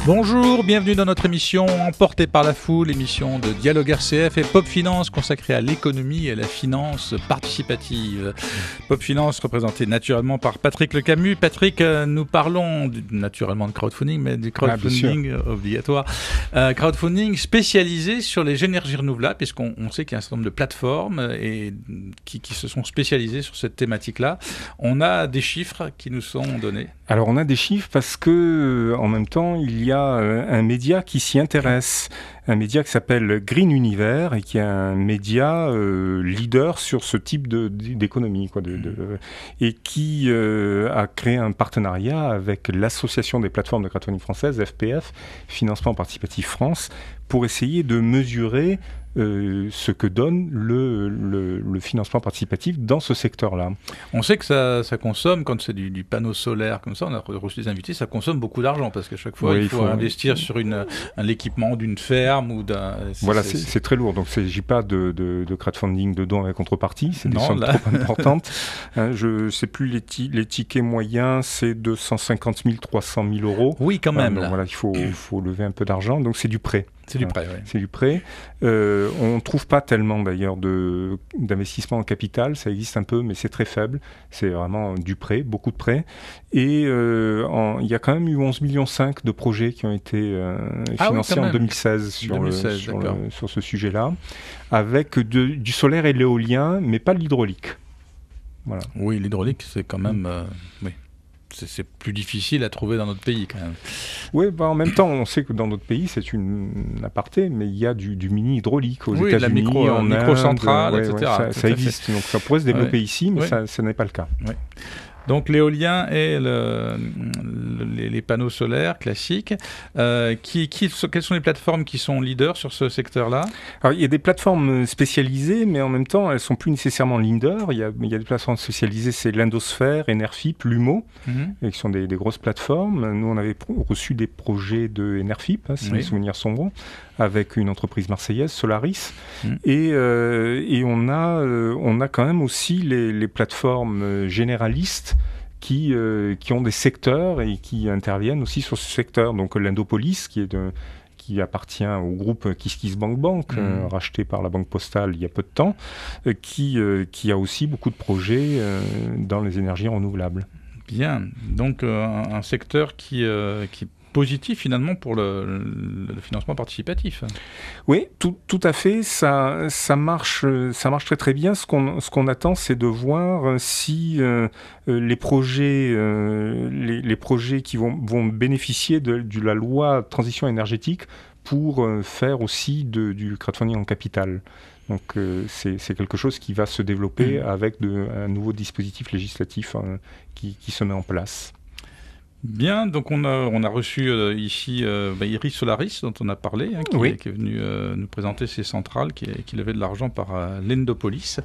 Bonjour, bienvenue dans notre émission Emportée par la foule, émission de Dialogue RCF et Pop Finance consacrée à l'économie et à la finance participative. Pop Finance représentée naturellement par Patrick Le Camus. Patrick, nous parlons naturellement de crowdfunding, mais du crowdfunding obligatoire. Crowdfunding spécialisé sur les énergies renouvelables, puisqu'on sait qu'il y a un certain nombre de plateformes qui se sont spécialisées sur cette thématique-là. On a des chiffres qui nous sont donnés. Alors on a des chiffres parce que en même temps il y a un média qui s'y intéresse, un média qui s'appelle Green Univers et qui est un média leader sur ce type d'économie, et qui a créé un partenariat avec l'association des plateformes de crowdfunding françaises, FPF, Financement Participatif France, pour essayer de mesurer ce que donne le financement participatif dans ce secteur-là. On sait que ça consomme, quand c'est du panneau solaire comme ça, on a reçu des invités, ça consomme beaucoup d'argent parce qu'à chaque fois, il faut investir sur l'équipement d'une ferme ou d'un... Voilà, c'est très lourd. Donc, il ne s'agit pas de crowdfunding de dons avec contrepartie, c'est des sommes trop importantes. Je ne sais plus, les tickets moyens, c'est 250 000, 300 000 euros. Oui, quand même. Donc, voilà, il faut lever un peu d'argent. Donc, c'est du prêt. C'est du prêt, oui. C'est du prêt. On ne trouve pas tellement d'ailleurs d'investissement en capital, ça existe un peu, mais c'est très faible. C'est vraiment du prêt, beaucoup de prêts. Et il y a quand même eu 11,5 millions de projets qui ont été financés en 2016 sur ce sujet-là, avec du solaire et de l'éolien, mais pas de l'hydraulique. Voilà. Oui, l'hydraulique, c'est quand même... oui. C'est plus difficile à trouver dans notre pays quand même. Oui, en même temps, on sait que dans notre pays, c'est une aparté, mais il y a du mini hydraulique aux États-Unis, en microcentrale, etc. Ça existe, donc ça pourrait se développer ici, mais ça n'est pas le cas. Oui. Donc l'éolien et les panneaux solaires classiques. Quelles sont les plateformes qui sont leaders sur ce secteur-là ? Alors, il y a des plateformes spécialisées, mais en même temps, elles ne sont plus nécessairement leaders. Il y a des plateformes spécialisées, c'est l'Indosphère, Enerfip, Lumo, qui sont des grosses plateformes. Nous, on avait reçu des projets de Enerfip, si mes souvenirs sont bons, avec une entreprise marseillaise, Solaris. Et on a quand même aussi les plateformes généralistes qui ont des secteurs et qui interviennent aussi sur ce secteur. Donc l'Indopolis, qui appartient au groupe KissKissBankBank, racheté par la Banque Postale il y a peu de temps, qui a aussi beaucoup de projets dans les énergies renouvelables. Bien, donc un secteur qui positif finalement pour le financement participatif. Oui, tout à fait. Ça marche très très bien. Ce qu'on attend, c'est de voir si les projets qui vont bénéficier de la loi transition énergétique pour faire aussi du crowdfunding en capital. Donc c'est quelque chose qui va se développer avec un nouveau dispositif législatif qui se met en place. Bien, donc on a reçu ici Iris Solaris, dont on a parlé, qui est venu nous présenter ses centrales, qui levaient de l'argent par l'Endopolis.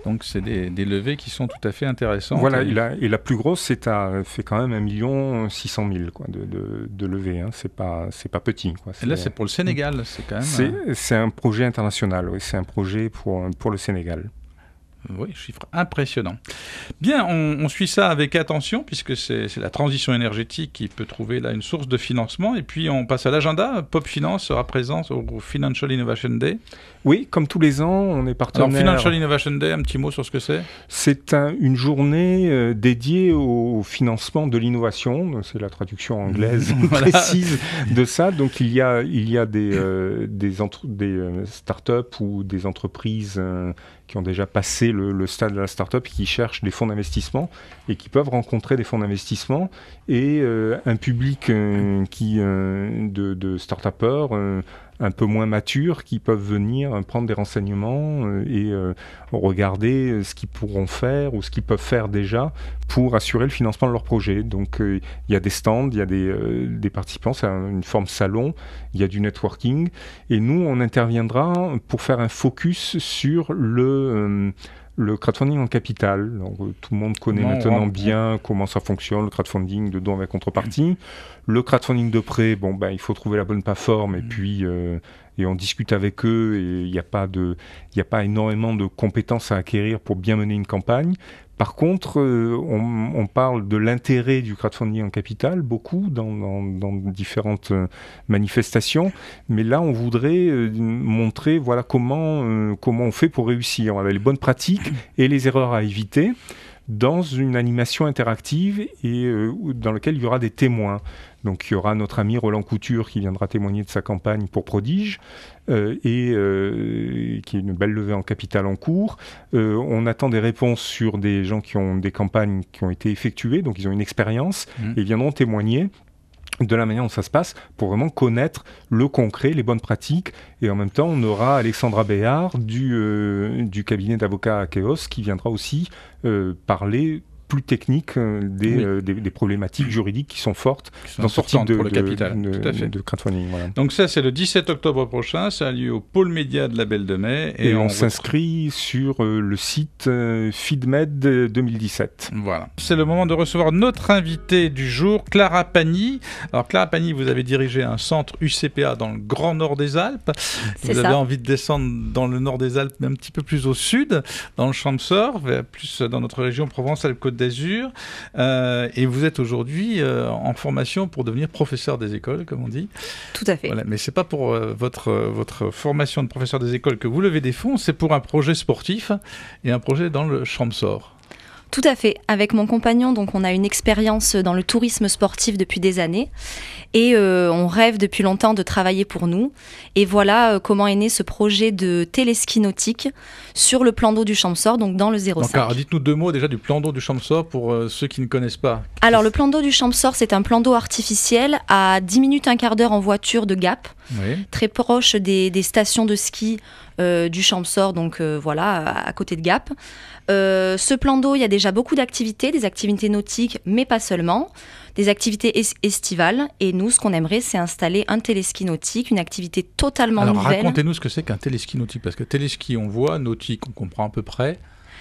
Donc c'est des levées qui sont tout à fait intéressantes. Voilà, et la plus grosse fait quand même 1 600 000 de levée. Hein. C'est pas petit. Et là, c'est pour le Sénégal. C'est un projet international, oui. C'est un projet pour le Sénégal. Oui, chiffre impressionnant. Bien, on suit ça avec attention, puisque c'est la transition énergétique qui peut trouver là une source de financement. Et puis, on passe à l'agenda. Pop Finance sera présent au Financial Innovation Day. Oui, comme tous les ans, on est partenaire... Alors, Financial Innovation Day, un petit mot sur ce que c'est ? C'est une journée dédiée au financement de l'innovation. C'est la traduction anglaise précise de ça. Donc, il y a des startups ou des entreprises qui ont déjà passé le stade de la start-up, qui cherchent des fonds d'investissement et qui peuvent rencontrer des fonds d'investissement et un public de start-upers un peu moins matures qui peuvent venir prendre des renseignements et regarder ce qu'ils pourront faire ou ce qu'ils peuvent faire déjà pour assurer le financement de leur projet. Donc il y a des stands, il y a des participants, c'est une forme salon, il y a du networking et nous on interviendra pour faire un focus sur le crowdfunding en capital. Donc, tout le monde connaît maintenant bien comment ça fonctionne, le crowdfunding de dons avec contrepartie. Le crowdfunding de prêt, il faut trouver la bonne plateforme et puis et on discute avec eux et il n'y a pas énormément de compétences à acquérir pour bien mener une campagne. Par contre, on parle de l'intérêt du crowdfunding en capital, beaucoup, dans différentes manifestations. Mais là, on voudrait montrer voilà, comment on fait pour réussir. Voilà, les bonnes pratiques et les erreurs à éviter dans une animation interactive et dans laquelle il y aura des témoins. Donc il y aura notre ami Roland Couture qui viendra témoigner de sa campagne pour Prodige qui est une belle levée en capital en cours. On attend des réponses sur des gens qui ont des campagnes qui ont été effectuées, donc ils ont une expérience et ils viendront témoigner de la manière dont ça se passe pour vraiment connaître le concret, les bonnes pratiques. Et en même temps, on aura Alexandra Béard du cabinet d'avocats Akeos qui viendra aussi parler plus technique des problématiques juridiques qui sont fortes dans ce type de crowdfunding. Voilà. Donc ça, c'est le 17 octobre prochain, ça a lieu au pôle média de la Belle de Mai. Et on s'inscrit sur le site FeedMed 2017. Voilà. C'est le moment de recevoir notre invitée du jour, Clara Pagny. Alors Clara Pagny, vous avez dirigé un centre UCPA dans le Grand Nord des Alpes. Vous avez envie de descendre dans le Nord des Alpes, mais un petit peu plus au sud, dans le Champsaur, plus dans notre région Provence-Alpes-Côte d'Azur, et vous êtes aujourd'hui en formation pour devenir professeur des écoles, comme on dit. Tout à fait. Voilà, mais c'est pas pour votre formation de professeur des écoles que vous levez des fonds, c'est pour un projet sportif et un projet dans le Champsaur. Tout à fait. Avec mon compagnon, donc, on a une expérience dans le tourisme sportif depuis des années et on rêve depuis longtemps de travailler pour nous. Et voilà comment est né ce projet de téléski nautique sur le plan d'eau du Champsaur, donc dans le 05. Donc, alors, dites-nous deux mots déjà du plan d'eau du Champsaur pour ceux qui ne connaissent pas. Alors, le plan d'eau du Champsaur, c'est un plan d'eau artificiel à 10 minutes, un quart d'heure en voiture de Gap, très proche des stations de ski du Champsaur, donc voilà, à côté de Gap. Ce plan d'eau, il y a déjà beaucoup d'activités, des activités nautiques, mais pas seulement, des activités estivales. Et nous, ce qu'on aimerait, c'est installer un téléski nautique, une activité totalement nouvelle. Alors, racontez-nous ce que c'est qu'un téléski nautique, parce que téléski, on voit, nautique, on comprend à peu près.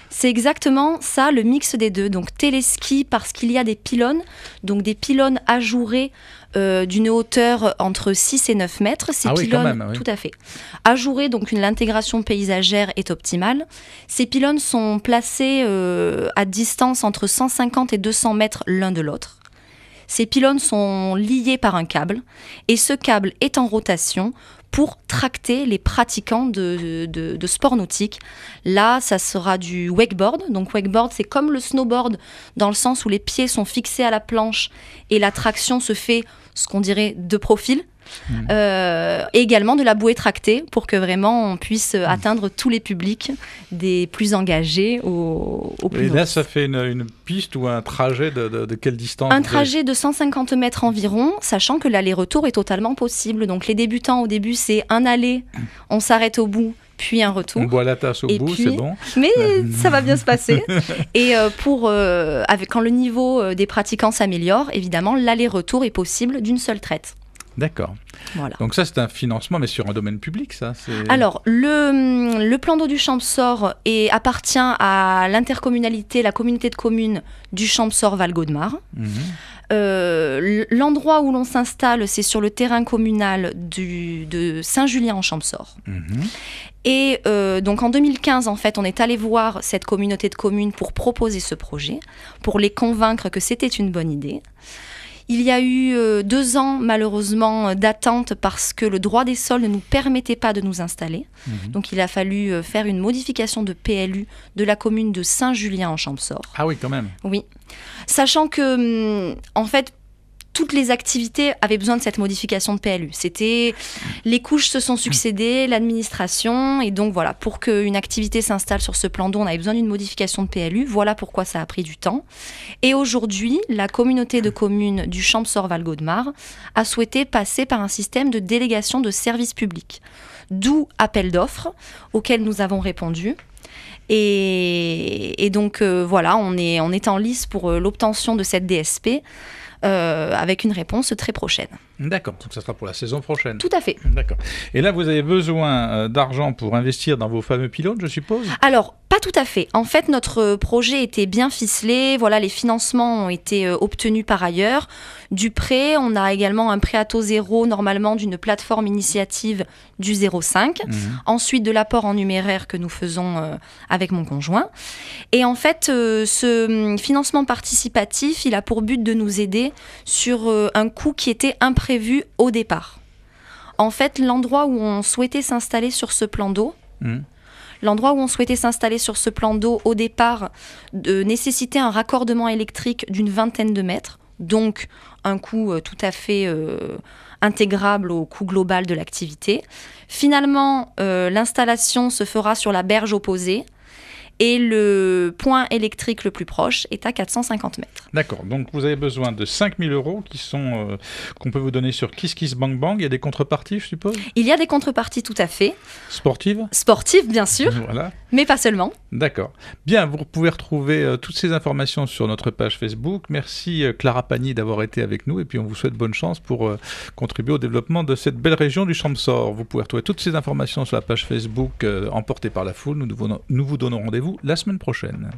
C'est exactement ça, le mix des deux. Donc téléski parce qu'il y a des pylônes, donc des pylônes ajourés d'une hauteur entre 6 et 9 mètres. Ces pylônes, quand même, oui. Tout à fait. Ajourés, donc l'intégration paysagère est optimale. Ces pylônes sont placés à distance entre 150 et 200 mètres l'un de l'autre. Ces pylônes sont liés par un câble et ce câble est en rotation pour tracter les pratiquants de sport nautique. Là, ça sera du wakeboard. Donc wakeboard, c'est comme le snowboard dans le sens où les pieds sont fixés à la planche et la traction se fait, ce qu'on dirait, de profil. Et également de la bouée tractée pour que vraiment on puisse atteindre tous les publics, des plus engagés aux plus Et là, ça fait une piste ou un trajet de quelle distance? Un trajet de 150 mètres environ, sachant que l'aller-retour est totalement possible. Donc les débutants, au début, c'est un aller, on s'arrête au bout, puis un retour. On boit la tasse au bout, c'est bon. Mais ça va bien se passer. Et quand le niveau des pratiquants s'améliore, évidemment, l'aller-retour est possible d'une seule traite. D'accord. Voilà. Donc ça, c'est un financement, mais sur un domaine public, ça Alors, le plan d'eau du Champsaur appartient à l'intercommunalité, la communauté de communes du Champsaur-Val-Gaudemar. L'endroit où l'on s'installe, c'est sur le terrain communal de Saint-Julien-en-Champsaur. Et donc en 2015, en fait, on est allé voir cette communauté de communes pour proposer ce projet, pour les convaincre que c'était une bonne idée. Il y a eu 2 ans, malheureusement, d'attente parce que le droit des sols ne nous permettait pas de nous installer. Donc, il a fallu faire une modification de PLU de la commune de Saint-Julien-en-Champsaur. Ah oui, quand même. Oui. Sachant que, en fait, toutes les activités avaient besoin de cette modification de PLU. Les couches se sont succédées, l'administration, et donc voilà, pour qu'une activité s'installe sur ce plan d'eau, on avait besoin d'une modification de PLU. Voilà pourquoi ça a pris du temps. Et aujourd'hui, la communauté de communes du Champsaur-Val-Gaudemar a souhaité passer par un système de délégation de services publics. D'où appel d'offres auquel nous avons répondu. Et donc voilà, on est en lice pour l'obtention de cette DSP. Avec une réponse très prochaine. D'accord, donc ça sera pour la saison prochaine. Tout à fait. D'accord. Et là, vous avez besoin d'argent pour investir dans vos fameux pylônes, je suppose? Alors, pas tout à fait. En fait, notre projet était bien ficelé. Voilà, les financements ont été obtenus par ailleurs. Du prêt, on a également un prêt à taux zéro, normalement d'une plateforme initiative du 0,5. Ensuite, de l'apport en numéraire que nous faisons avec mon conjoint. Et en fait, ce financement participatif, il a pour but de nous aider sur un coût qui était imprévu au départ. En fait, l'endroit où on souhaitait s'installer sur ce plan d'eau, au départ, nécessitait un raccordement électrique d'une 20aine de mètres, donc un coût tout à fait intégrable au coût global de l'activité. Finalement, l'installation se fera sur la berge opposée et le point électrique le plus proche est à 450 mètres. D'accord, donc vous avez besoin de 5 000 € qu'on peut vous donner sur KissKissBankBank. Il y a des contreparties, je suppose? Il y a des contreparties, tout à fait. Sportives? Sportives, bien sûr, voilà. Mais pas seulement. D'accord. Bien, vous pouvez retrouver toutes ces informations sur notre page Facebook. Merci Clara Pagny d'avoir été avec nous et puis on vous souhaite bonne chance pour contribuer au développement de cette belle région du Champsaur. Vous pouvez retrouver toutes ces informations sur la page Facebook Emporté par la foule. Nous vous donnons rendez-vous la semaine prochaine.